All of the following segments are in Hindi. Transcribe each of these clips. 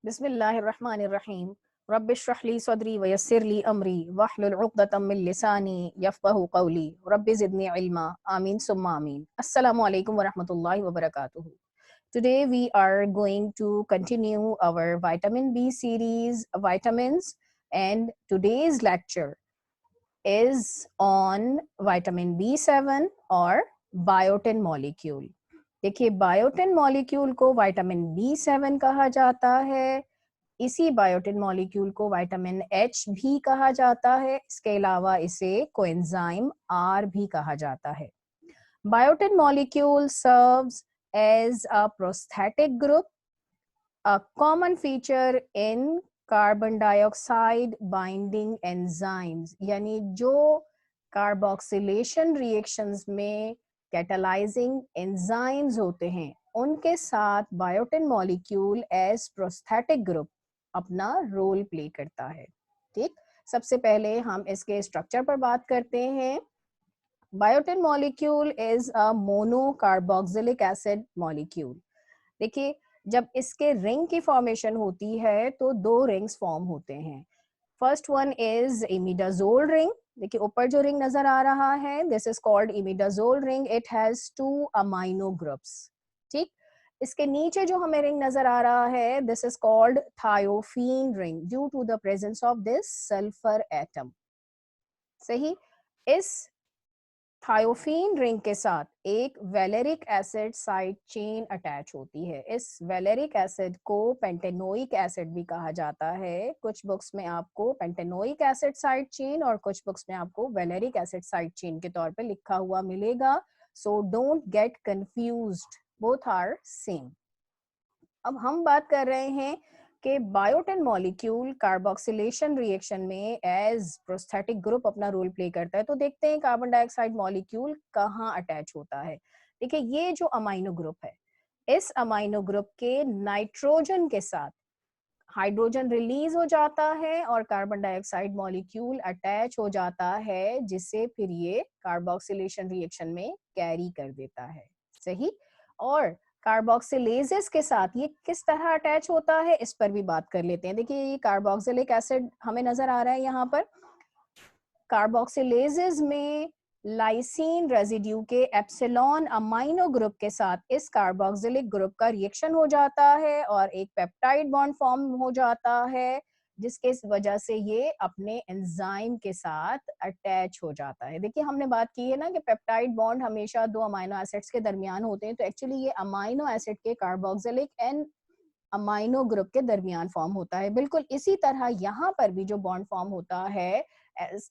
बिस्मिल्लाहिर्रहमानिर्रहीम। रब्बिश्रह ली सदरी वयस्सिर ली अमरी वहलुल उक़दतम मिन लिसानी यफ़क़हू क़ौली रब्बि ज़िदनी इल्मा आमीन सुम्मा आमीन। अस्सलामु अलैकुम व रहमतुल्लाहि व बरकातुहू। Today we are going to continue our vitamin B series, vitamins, and today's lecture is on vitamin B7 और बायोटिन मॉलिक्यूल। देखिए, बायोटिन मॉलिक्यूल को विटामिन B7 कहा जाता है। इसी बायोटिन मॉलिक्यूल को विटामिन H भी कहा जाता है। इसके अलावा इसे कोएंजाइम R भी कहा जाता है। Biotin molecule serves as a prosthetic group, a common feature in carbon dioxide binding enzymes, यानी जो कार्बोक्सिलेशन रिएक्शंस में कैटालाइजिंग एंजाइम्स होते हैं उनके साथ biotin molecule as prosthetic group अपना रोल प्ले करता है। ठीक, सबसे पहले हम इसके स्ट्रक्चर पर बात करते हैं। Biotin molecule is a mono carboxylic acid molecule. देखिए, जब इसके रिंग की फॉर्मेशन होती है तो दो रिंग्स फॉर्म होते हैं। First one is imidazole ring. देखिए, ऊपर जो रिंग नजर आ रहा है, this is called imidazole ring. It has 2 amino groups. ठीक, इसके नीचे जो हमें रिंग नजर आ रहा है, this is called thiophene ring due to the presence of this sulphur atom. सही, इस थायोफीन रिंग के साथ एक valeric acid side chain attach होती है। इस वैलेरिक एसिड को पेंटेनोइक एसिड भी कहा जाता है। कुछ बुक्स में आपको पेंटेनोइक एसिड साइड चेन और कुछ बुक्स में आपको वैलेरिक एसिड साइड चेन के तौर पे लिखा हुआ मिलेगा। So don't get confused, both are same. अब हम बात कर रहे हैं कि बायोटिन मॉलिक्यूल कार्बोक्सिलेशन रिएक्शन में एज प्रोस्थेटिक ग्रुप अपना रोल प्ले करता है। तो देखते हैं कार्बन डाइऑक्साइड मॉलिक्यूल कहाँ अटैच होता है। देखिए, ये जो अमाइनो ग्रुप है, इस अमाइनो ग्रुप के नाइट्रोजन के साथ हाइड्रोजन रिलीज हो जाता है और कार्बन डाइऑक्साइड मॉलिक्यूल अटैच हो जाता है, जिससे फिर ये कार्बोक्सिलेशन रिएक्शन में कैरी कर देता है। सही, और कार्बोक्सिलेजेस के साथ ये किस तरह अटैच होता है इस पर भी बात कर लेते हैं। देखिए, ये कार्बोक्सिलिक एसिड हमें नजर आ रहा है यहाँ पर। कार्बोक्सिलेजेस में लाइसीन रेजिड्यू के एप्सिलॉन अमाइनो ग्रुप के साथ इस कार्बोक्सिलिक ग्रुप का रिएक्शन हो जाता है और एक पेप्टाइड बॉन्ड फॉर्म हो जाता है, जिसके वजह से ये अपने एंजाइम के साथ अटैच हो जाता है। देखिए, हमने बात की है ना कि पेप्टाइड बॉन्ड हमेशा दो अमाइनो एसिड्स के दरमियान होते हैं, तो एक्चुअली ये अमाइनो एसिड के कार्बोक्सिलिक एंड अमाइनो ग्रुप के दरमियान फॉर्म होता है। बिल्कुल इसी तरह यहाँ पर भी जो बॉन्ड फॉर्म होता है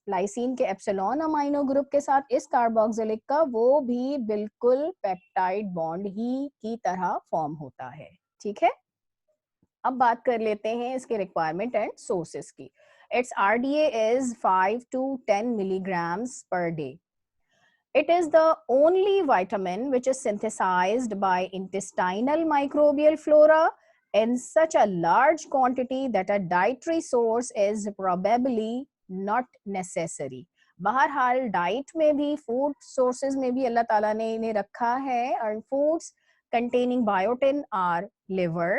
लाइसीन के एप्सिलॉन अमाइनो ग्रुप के साथ इस कार्बोक्सिलिक का, वो भी बिल्कुल पेप्टाइड बॉन्ड ही की तरह फॉर्म होता है। ठीक है, अब बात कर लेते हैं इसके रिक्वायरमेंट एंड सोर्सेस की। It's RDA is 5 to 10 milligrams per day. It is the only vitamin which is synthesized by intestinal microbial flora in such a large quantity that a dietary source is probably not necessary. बहरहाल डाइट में भी, फूड सोर्सेज में भी अल्लाह ताला ने इन्हें रखा है। और foods containing biotin are liver,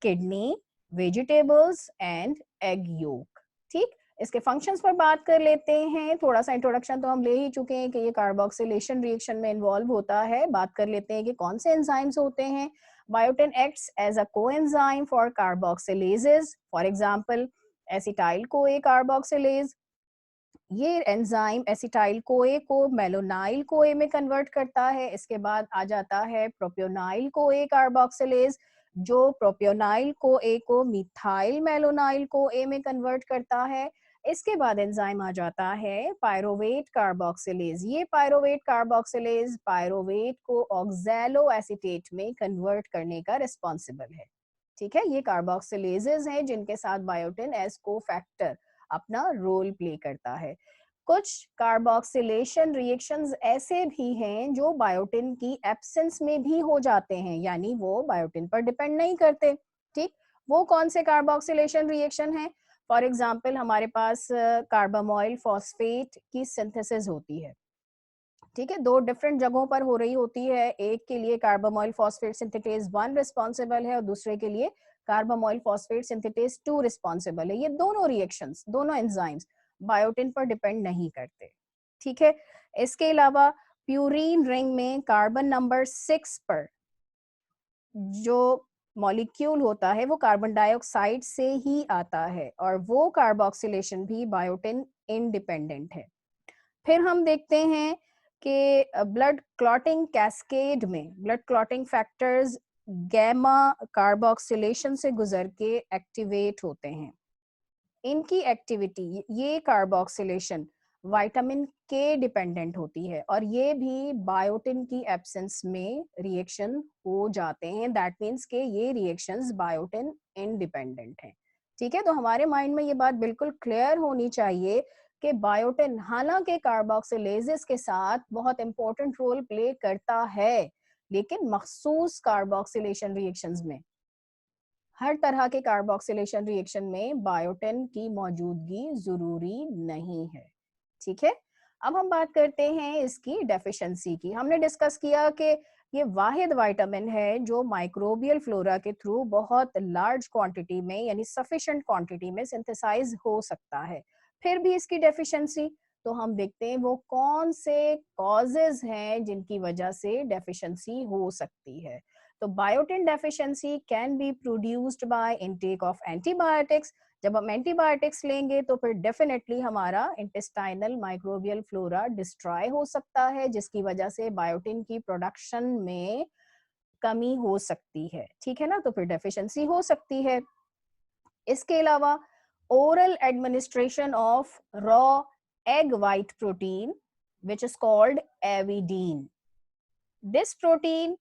kidney, vegetables and egg yolk. ठीक, इसके फंक्शंस पर बात कर लेते हैं। थोड़ा सा इंट्रोडक्शन तो हम ले ही चुके हैं कि ये कार्बोक्सिलेशन रिएक्शन में इन्वॉल्व होता है। बात कर लेते हैं कि कौन से एंजाइम्स होते हैं। Biotin acts as a coenzyme for carboxylases, for example acetyl CoA carboxylase. ये एंजाइम एसिटाइल कोए को मेलोनाइल कोए में कन्वर्ट करता है। इसके बाद आ जाता है प्रोपियोनाइल कोए कार्बोक्सिलेज, जो प्रोपियोनाइल कोए को मिथाइल मेलोनाइल कोए में कन्वर्ट करता है। इसके बाद एंजाइम आ जाता है पायरोवेट कार्बोक्सिलेज। ये पायरोवेट कार्बोक्सिलेज पायरोवेट को ऑक्सैलो एसीटेट में कन्वर्ट करने का रिस्पॉन्सिबल है। ठीक है, ये कार्बोक्सिलेजेस हैं जिनके साथ बायोटिन एज को फैक्टर अपना रोल प्ले करता है। कुछ कार्बोक्सिलेशन रिएक्शंस ऐसे भी हैं जो बायोटिन की एब्सेंस में भी हो जाते हैं, यानी वो बायोटिन पर डिपेंड नहीं करते। ठीक, वो कौन से कार्बोक्सिलेशन रिएक्शन हैं? फॉर एग्जांपल, हमारे पास कार्बामोइल फॉस्फेट की सिंथेसिस होती है। ठीक है, दो डिफरेंट जगहों पर हो रही होती है। एक के लिए कार्बामोइल फॉस्फेट सिंथेटेज 1 रिस्पॉन्सिबल है और दूसरे के लिए कार्बामोइल फॉस्फेट सिंथेटेज 2 रिस्पॉन्सिबल है। ये दोनों रिएक्शंस, दोनों एंजाइम्स बायोटिन पर डिपेंड नहीं करते, ठीक है। इसके अलावा प्यूरीन रिंग में कार्बन नंबर 6 पर जो मॉलिक्यूल होता है वो कार्बन डाइऑक्साइड से ही आता है और वो कार्बोक्सिलेशन भी बायोटिन इंडिपेंडेंट है। फिर हम देखते हैं कि ब्लड क्लॉटिंग कैस्केड में blood clotting factors gamma carboxylation से गुजर के एक्टिवेट होते हैं। इनकी एक्टिविटी, ये कार्बोक्सिलेशन विटामिन के डिपेंडेंट होती है और ये भी बायोटिन की एब्सेंस में रिएक्शन हो जाते हैं। दैट मीन्स के ये रिएक्शंस बायोटिन इंडिपेंडेंट हैं, ठीक है। तो हमारे माइंड में ये बात बिल्कुल क्लियर होनी चाहिए कि बायोटिन हालांकि कार्बोक्सिलेजेस के साथ बहुत इंपॉर्टेंट रोल प्ले करता है, लेकिन मखसूस कार्बोक्सिलेशन रिएक्शंस में, हर तरह के कार्बोक्सिलेशन रिएक्शन में बायोटिन की मौजूदगी जरूरी नहीं है, ठीक है। अब हम बात करते हैं इसकी डेफिशिएंसी की। हमने डिस्कस किया कि ये वाहिद विटामिन है जो माइक्रोबियल फ्लोरा के थ्रू बहुत लार्ज क्वांटिटी में यानी सफिशिएंट क्वांटिटी में सिंथेसाइज हो सकता है। फिर भी इसकी डेफिशिएंसी, तो हम देखते हैं वो कौन से कॉजेज हैं जिनकी वजह से डेफिशिएंसी हो सकती है। तो biotin deficiency can be produced by intake of antibiotics. जब हम एंटीबायोटिक्स लेंगे तो फिर डेफिनेटली हमारा इंटेस्टाइनल माइक्रोबियल फ्लोरा डिस्ट्रॉय हो सकता है, जिसकी वजह से बायोटिन की प्रोडक्शन में कमी हो सकती है, ठीक है ना। तो फिर डेफिशिएंसी हो सकती है। इसके अलावा oral administration of raw egg white protein which is called avidin, this protein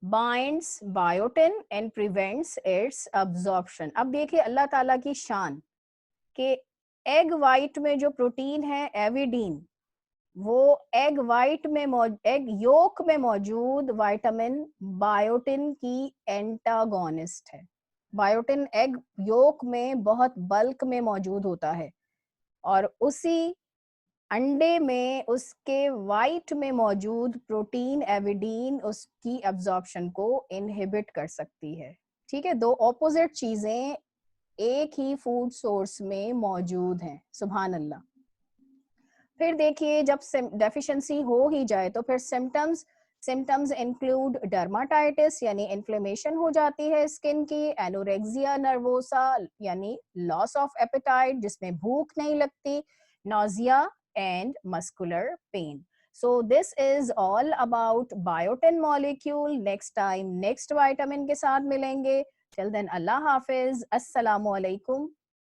binds biotin and prevents its absorption। अब देखिए अल्लाह ताला की शान कि एग वाइट में जो प्रोटीन है एविडीन, वो एग वाइट में एग योक में मौजूद विटामिन बायोटिन की एंटागोनिस्ट है। बायोटिन एग योक में बहुत बल्क में मौजूद होता है और उसी अंडे में उसके वाइट में मौजूद प्रोटीन एविडीन उसकी एब्जॉर्प्शन को इनहिबिट कर सकती है, ठीक है। दो ऑपोजिट चीजें एक ही फूड सोर्स में मौजूद हैं, सुभान अल्लाह। फिर देखिए जब डेफिशिएंसी हो ही जाए तो फिर सिम्टम्स इंक्लूड डर्माटाइटिस यानी इन्फ्लेमेशन हो जाती है स्किन की, एनोरेक्सिया नर्वोसा यानी लॉस ऑफ एपेटाइट जिसमें भूख नहीं लगती, nausea and muscular pain. So this is all about biotin molecule. Next time next vitamin के साथ मिलेंगे। Till then Allah Hafiz. Assalamu alaikum.